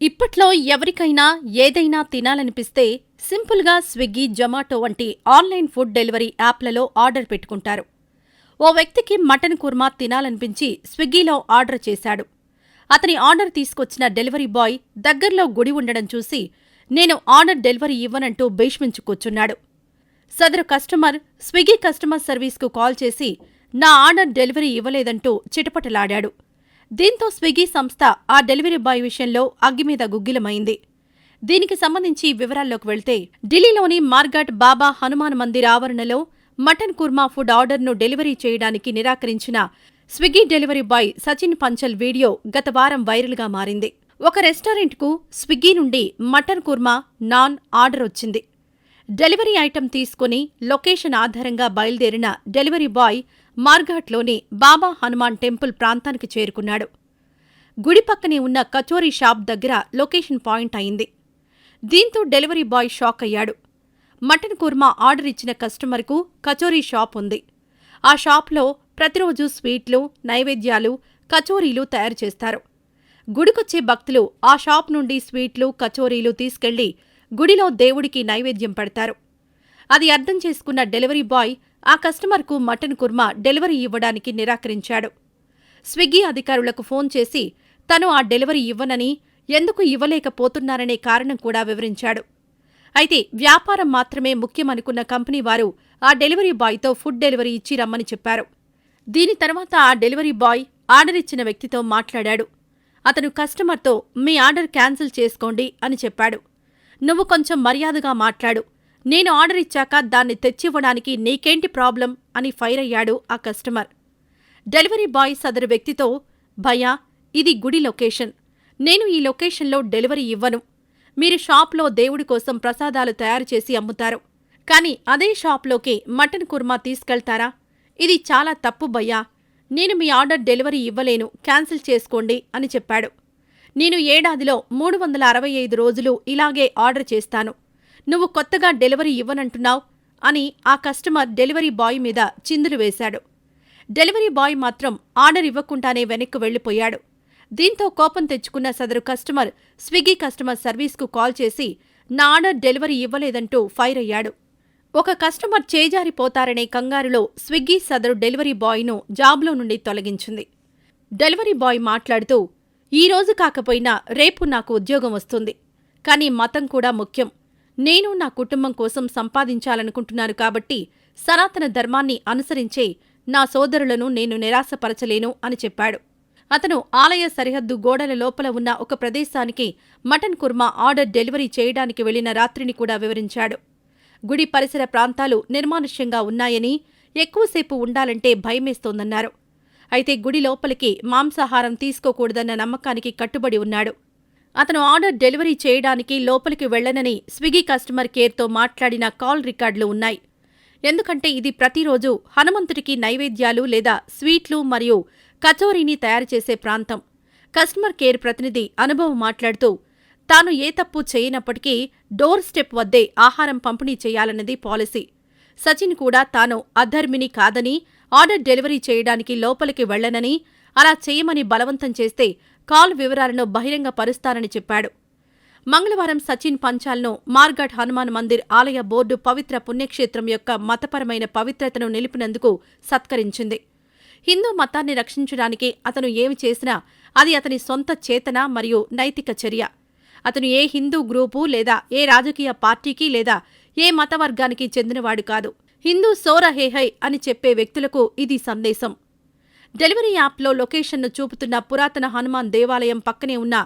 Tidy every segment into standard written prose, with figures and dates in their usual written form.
ఇప్పట్లో ఎవరికైనా ఏదైనా తినాలనిపిస్తే సింపుల్గా స్విగ్గీ, జొమాటో వంటి ఆన్లైన్ ఫుడ్ డెలివరీ యాప్లలో ఆర్డర్ పెట్టుకుంటారు. ఓ వ్యక్తికి మటన్ కుర్మా తినాలనిపించి స్విగ్గీలో ఆర్డర్ చేశాడు. అతని ఆర్డర్ తీసుకొచ్చిన డెలివరీ బాయ్ దగ్గర్లో గుడి ఉండడం చూసి నేను ఆర్డర్ డెలివరీ ఇవ్వనంటూ భీష్మించు కూర్చున్నాడు. సదరు కస్టమర్ స్విగ్గీ కస్టమర్ సర్వీస్కు కాల్ చేసి నా ఆర్డర్ డెలివరీ ఇవ్వలేదంటూ చిటపటలాడాడు. దీంతో స్విగ్గీ సంస్థ ఆ డెలివరీ బాయ్ విషయంలో అగ్గిమీద గుగ్గిలమైంది. దీనికి సంబంధించి వివరాల్లోకి వెళ్తే, ఢిల్లీలోని మార్గట్ బాబా హనుమాన్ మందిర్ ఆవరణలో మటన్ కుర్మా ఫుడ్ ఆర్డర్ను డెలివరీ చేయడానికి నిరాకరించిన Swiggy delivery boy Sachin పంచల్ video గత వారం వైరల్గా మారింది. ఒక రెస్టారెంట్కు స్విగ్గీ నుండి మటన్ కుర్మా, నాన్ ఆర్డర్ వచ్చింది. డెలివరీ ఐటెం తీసుకుని లొకేషన్ ఆధారంగా బయలుదేరిన డెలివరీ బాయ్ మార్ఘాట్లోని బాబా హనుమాన్ టెంపుల్ ప్రాంతానికి చేరుకున్నాడు. గుడి పక్కనే ఉన్న కచోరీ షాప్ దగ్గర లొకేషన్ పాయింట్ అయింది. దీంతో డెలివరీ బాయ్ షాక్ అయ్యాడు. మటన్ కుర్మా ఆర్డర్ ఇచ్చిన కస్టమర్కు కచోరీ షాప్ ఉంది. ఆ షాప్లో ప్రతిరోజు స్వీట్లు, నైవేద్యాలు, కచోరీలు తయారు చేస్తారు. గుడికొచ్చే భక్తులు ఆ షాప్ నుండి స్వీట్లు, కచోరీలు తీసుకెళ్లి గుడిలో దేవుడికి నైవేద్యం పెడతారు. అది అర్థం చేసుకున్న డెలివరీ బాయ్ ఆ కస్టమర్కు మటన్ కుర్మా డెలివరీ ఇవ్వడానికి నిరాకరించాడు. స్విగ్గీ అధికారులకు ఫోన్ చేసి తను ఆ డెలివరీ ఇవ్వనని, ఎందుకు ఇవ్వలేకపోతున్నారనే కారణం కూడా వివరించాడు. అయితే వ్యాపారం మాత్రమే ముఖ్యమనుకున్న కంపెనీ వారు ఆ డెలివరీ బాయ్తో ఫుడ్ డెలివరీ ఇచ్చి రమ్మని చెప్పారు. దీని తర్వాత ఆ డెలివరీ బాయ్ ఆర్డర్ ఇచ్చిన వ్యక్తితో మాట్లాడాడు. అతను కస్టమర్తో మీ ఆర్డర్ క్యాన్సిల్ చేసుకోండి అని చెప్పాడు. నువ్వు కొంచెం మర్యాదగా మాట్లాడు, నేను ఆర్డర్ ఇచ్చాక దాన్ని తెచ్చివ్వడానికి నీకేంటి ప్రాబ్లం అని ఫైర్ అయ్యాడు ఆ కస్టమర్. డెలివరీ బాయ్ సదరు వ్యక్తితో, భయ్యా, ఇది గుడి లొకేషన్, నేను ఈ లొకేషన్లో డెలివరీ ఇవ్వను. మీరు షాప్లో దేవుడి కోసం ప్రసాదాలు తయారు చేసి అమ్ముతారు, కానీ అదే షాప్లోకి మటన్ కుర్మా తీసుకెళ్తారా? ఇది చాలా తప్పు భయ్యా, నేను మీ ఆర్డర్ డెలివరీ ఇవ్వలేను, క్యాన్సిల్ చేసుకోండి అని చెప్పాడు. నేను ఏడాదిలో 365 రోజులు ఇలాగే ఆర్డర్ చేస్తాను, నువ్వు కొత్తగా డెలివరీ ఇవ్వనంటున్నావ్ అని ఆ కస్టమర్ డెలివరీ బాయ్ మీద చిందులు వేశాడు. డెలివరీ బాయ్ మాత్రం ఆర్డర్ ఇవ్వకుండానే వెనక్కు వెళ్లిపోయాడు. దీంతో కోపం తెచ్చుకున్న సదరు కస్టమర్ స్విగ్గీ కస్టమర్ సర్వీస్కు కాల్ చేసి నా ఆర్డర్ డెలివరీ ఇవ్వలేదంటూ ఫైర్ అయ్యాడు. ఒక కస్టమర్ చేజారిపోతారనే కంగారులో స్విగ్గీ సదరు డెలివరీ బాయ్ను జాబ్లో నుండి తొలగించింది. డెలివరీ బాయ్ మాట్లాడుతూ, ఈ రోజు కాకపోయినా రేపు నాకు ఉద్యోగం వస్తుంది, కానీ మతం కూడా ముఖ్యం. నేను నా కుటుంబం కోసం సంపాదించాలనుకుంటున్నాను కాబట్టి సనాతన ధర్మాన్ని అనుసరించే నా సోదరులను నేను నిరాశపరచలేను అని చెప్పాడు. అతను ఆలయ సరిహద్దు గోడల లోపల ఉన్న ఒక ప్రదేశానికి మటన్ కుర్మా ఆర్డర్ డెలివరీ చేయడానికి వెళ్లిన రాత్రిని కూడా వివరించాడు. గుడి పరిసర ప్రాంతాలు నిర్మానుష్యంగా ఉన్నాయని, ఎక్కువసేపు ఉండాలంటే భయమేస్తోందన్నారు. అయితే గుడి లోపలికి మాంసాహారం తీసుకోకూడదన్న నమ్మకానికి కట్టుబడి ఉన్నాడు. అతను ఆర్డర్ డెలివరీ చేయడానికి లోపలికి వెళ్లనని స్విగ్గీ కస్టమర్ కేర్తో మాట్లాడిన కాల్ రికార్డులు ఉన్నాయి. ఎందుకంటే ఇది ప్రతిరోజు హనుమంతుడికి నైవేద్యాలు లేదా స్వీట్లు మరియు కచోరీని తయారు చేసే ప్రాంతం. కస్టమర్ కేర్ ప్రతినిధి అనుభవ్ మాట్లాడుతూ, తాను ఏ తప్పు చేయనప్పటికీ డోర్ స్టెప్ వద్దే ఆహారం పంపిణీ చేయాలన్నది పాలసీ. సచిన్ కూడా తాను అధర్మిని కాదని, ఆర్డర్ డెలివరీ చేయడానికి లోపలికి వెళ్లనని, అలా చేయమని బలవంతం చేస్తే కాల్ వివరాలను బహిరంగపరుస్తానని చెప్పాడు. మంగళవారం సచిన్ పంచాల్ను మార్గట్ హనుమాన్ మందిర్ ఆలయ బోర్డు పవిత్ర పుణ్యక్షేత్రం యొక్క మతపరమైన పవిత్రతను నిలిపినందుకు సత్కరించింది. హిందూ మతాన్ని రక్షించడానికి అతను ఏమి చేసినా అది అతని సొంత చేతన మరియు నైతిక చర్య. అతను ఏ హిందూ గ్రూపు లేదా ఏ రాజకీయ పార్టీకి లేదా ఏ మతవర్గానికి చెందినవాడు కాదు. హిందూ సోరహేహై అని చెప్పే వ్యక్తులకు ఇది సందేశం. డెలివరీ యాప్లో లొకేషన్ను చూపుతున్న పురాతన హనుమాన్ దేవాలయం పక్కనే ఉన్న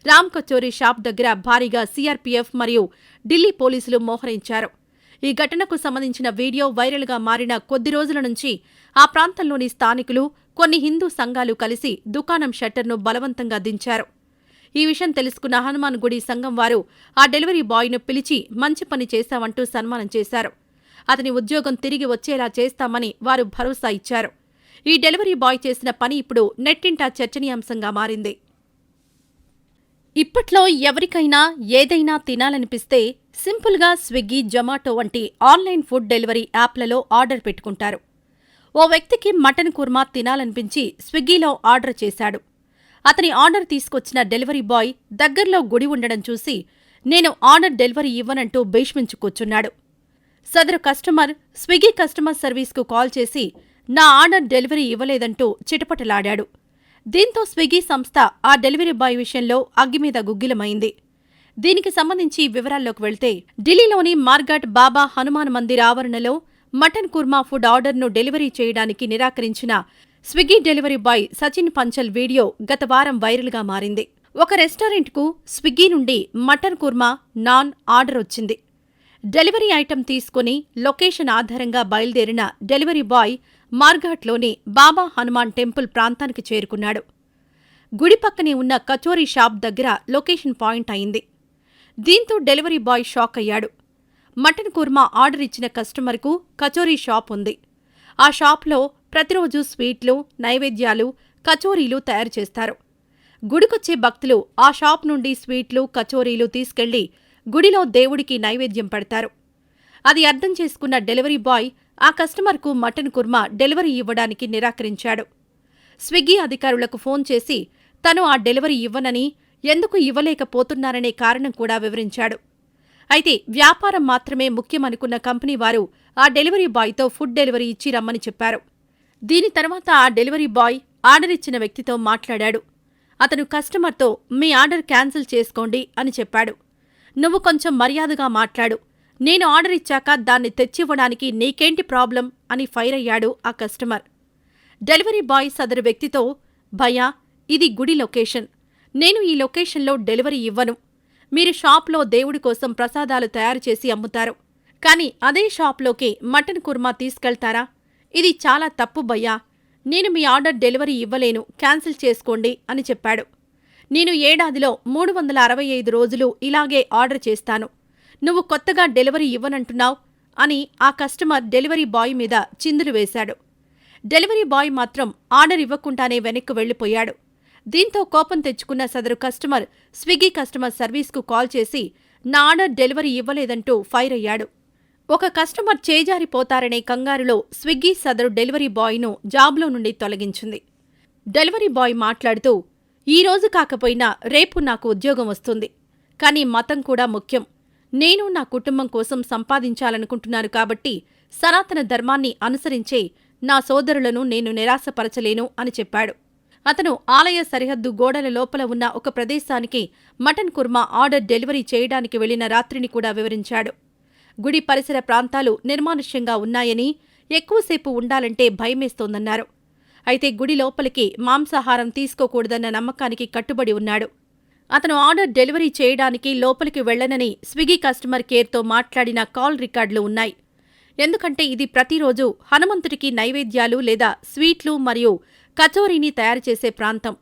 రామ్ కచోరీ షాప్ దగ్గర భారీగా సీఆర్పీఎఫ్ మరియు ఢిల్లీ పోలీసులు మోహరించారు. ఈ ఘటనకు సంబంధించిన వీడియో వైరల్గా మారిన కొద్ది రోజుల నుంచి ఆ ప్రాంతంలోని స్థానికులు, కొన్ని హిందూ సంఘాలు కలిసి దుకాణం షట్టర్ను బలవంతంగా దించారు. ఈ విషయం తెలుసుకున్న హనుమాన్ గుడి సంఘం వారు ఆ డెలివరీ బాయ్ను పిలిచి మంచి పని చేశావంటూ సన్మానం చేశారు. అతని ఉద్యోగం తిరిగి వచ్చేలా చేస్తామని వారు భరోసా ఇచ్చారు. ఈ డెలివరీ బాయ్ చేసిన పని ఇప్పుడు నెట్టింటా చర్చనీయాంశంగా మారింది. ఇప్పట్లో ఎవరికైనా ఏదైనా తినాలనిపిస్తే సింపుల్గా స్విగ్గీ, జొమాటో వంటి ఆన్లైన్ ఫుడ్ డెలివరీ యాప్లలో ఆర్డర్ పెట్టుకుంటారు. ఓ వ్యక్తికి మటన్ కుర్మా తినాలనిపించి స్విగ్గీలో ఆర్డర్ చేశాడు. అతని ఆర్డర్ తీసుకొచ్చిన డెలివరీ బాయ్ దగ్గర్లో గుడి ఉండడం చూసి నేను ఆర్డర్ డెలివరీ ఇవ్వనంటూ భీష్మించి కూర్చున్నాడు. సదరు కస్టమర్ స్విగ్గీ కస్టమర్ సర్వీస్కు కాల్ చేసి నా ఆర్డర్ డెలివరీ ఇవ్వలేదంటూ చిటపటలాడాడు. దీంతో స్విగ్గీ సంస్థ ఆ డెలివరీ బాయ్ విషయంలో అగ్గిమీద గుగ్గిలమైంది. దీనికి సంబంధించి వివరాల్లోకి వెళ్తే ఢిల్లీలోని మార్గట్ బాబా హనుమాన్ మందిర్ ఆవరణలో మటన్ కుర్మా ఫుడ్ ఆర్డర్ను డెలివరీ చేయడానికి నిరాకరించిన Swiggy delivery boy Sachin పంచల్ video గత వారం వైరల్గా మారింది. ఒక రెస్టారెంట్కు స్విగ్గీ నుండి మటన్ కుర్మా, నాన్ ఆర్డర్ వచ్చింది. డెలివరీ ఐటెం తీసుకుని లొకేషన్ ఆధారంగా బయలుదేరిన డెలివరీ బాయ్ మార్ఘాట్లోని బాబా హనుమాన్ టెంపుల్ ప్రాంతానికి చేరుకున్నాడు. గుడి పక్కనే ఉన్న కచోరీ షాప్ దగ్గర లొకేషన్ పాయింట్ అయింది. దీంతో డెలివరీ బాయ్ షాక్ అయ్యాడు. మటన్ కుర్మా ఆర్డర్ ఇచ్చిన కస్టమర్కు కచోరీ షాప్ ఉంది. ఆ షాప్లో ప్రతిరోజు స్వీట్లు, నైవేద్యాలు, కచోరీలు తయారు చేస్తారు. గుడికొచ్చే భక్తులు ఆ షాప్ నుండి స్వీట్లు, కచోరీలు తీసుకెళ్లి గుడిలో దేవుడికి నైవేద్యం పెడతారు. అది అర్థం చేసుకున్న డెలివరీ బాయ్ ఆ కస్టమర్కు మటన్ కుర్మా డెలివరీ ఇవ్వడానికి నిరాకరించాడు. స్విగ్గీ అధికారులకు ఫోన్ చేసి తను ఆ డెలివరీ ఇవ్వనని, ఎందుకు ఇవ్వలేకపోతున్నారనే కారణం కూడా వివరించాడు. అయితే వ్యాపారం మాత్రమే ముఖ్యమనుకున్న కంపెనీ వారు ఆ డెలివరీ బాయ్తో ఫుడ్ డెలివరీ ఇచ్చి రమ్మని చెప్పారు. దీని తర్వాత ఆ డెలివరీ బాయ్ ఆర్డర్ ఇచ్చిన వ్యక్తితో మాట్లాడాడు. అతను కస్టమర్తో మీ ఆర్డర్ క్యాన్సిల్ చేసుకోండి అని చెప్పాడు. నువ్వు కొంచెం మర్యాదగా మాట్లాడు, నేను ఆర్డర్ ఇచ్చాక దాన్ని తెచ్చివ్వడానికి నీకేంటి ప్రాబ్లం అని ఫైర్ అయ్యాడు ఆ కస్టమర్. డెలివరీ బాయ్ సదరు వ్యక్తితో భయ్యా, ఇది గుడి లొకేషన్, నేను ఈ లొకేషన్లో డెలివరీ ఇవ్వను. మీరు షాప్లో దేవుడి కోసం ప్రసాదాలు తయారు చేసి అమ్ముతారు, కానీ అదే షాప్లోకి మటన్ కుర్మా తీసుకెళ్తారా? ఇది చాలా తప్పు భయ్యా, నేను మీ ఆర్డర్ డెలివరీ ఇవ్వలేను, క్యాన్సిల్ చేసుకోండి అని చెప్పాడు. నేను ఏడాదిలో 365 రోజులు ఇలాగే ఆర్డర్ చేస్తాను, నువ్వు కొత్తగా డెలివరీ ఇవ్వనంటున్నావ్ అని ఆ కస్టమర్ డెలివరీ బాయ్ మీద చిందులు వేశాడు. డెలివరీ బాయ్ మాత్రం ఆర్డర్ ఇవ్వకుండానే వెనక్కు వెళ్లిపోయాడు. దీంతో కోపం తెచ్చుకున్న సదరు కస్టమర్ స్విగ్గీ కస్టమర్ సర్వీస్కు కాల్ చేసి నా ఆర్డర్ డెలివరీ ఇవ్వలేదంటూ ఫైర్ అయ్యాడు. ఒక కస్టమర్ చేజారిపోతారనే కంగారులో స్విగ్గీ సదరు డెలివరీ బాయ్ను జాబ్లో నుండి తొలగించింది. డెలివరీ బాయ్ మాట్లాడుతూ, ఈ రోజు కాకపోయినా రేపు నాకు ఉద్యోగం వస్తుంది, కానీ మతం కూడా ముఖ్యం. నేను నా కుటుంబం కోసం సంపాదించాలనుకుంటున్నాను కాబట్టి సనాతన ధర్మాన్ని అనుసరించే నా సోదరులను నేను నిరాశపరచలేను అని చెప్పాడు. అతను ఆలయ సరిహద్దు గోడల లోపల ఉన్న ఒక ప్రదేశానికి మటన్ కుర్మా ఆర్డర్ డెలివరీ చేయడానికి వెళ్లిన రాత్రిని కూడా వివరించాడు. గుడి పరిసర ప్రాంతాలు నిర్మానుష్యంగా ఉన్నాయని, ఎక్కువసేపు ఉండాలంటే భయమేస్తోందన్నారు. అయితే గుడి లోపలికి మాంసాహారం తీసుకోకూడదన్న నమ్మకానికి కట్టుబడి ఉన్నాడు. అతను ఆర్డర్ డెలివరీ చేయడానికి లోపలికి వెళ్లనని స్విగ్గీ కస్టమర్ కేర్తో మాట్లాడిన కాల్ రికార్డులు ఉన్నాయి. ఎందుకంటే ఇది ప్రతిరోజు హనుమంతుడికి నైవేద్యాలు లేదా స్వీట్లు మరియు కచోరీని తయారు చేసే ప్రాంతం.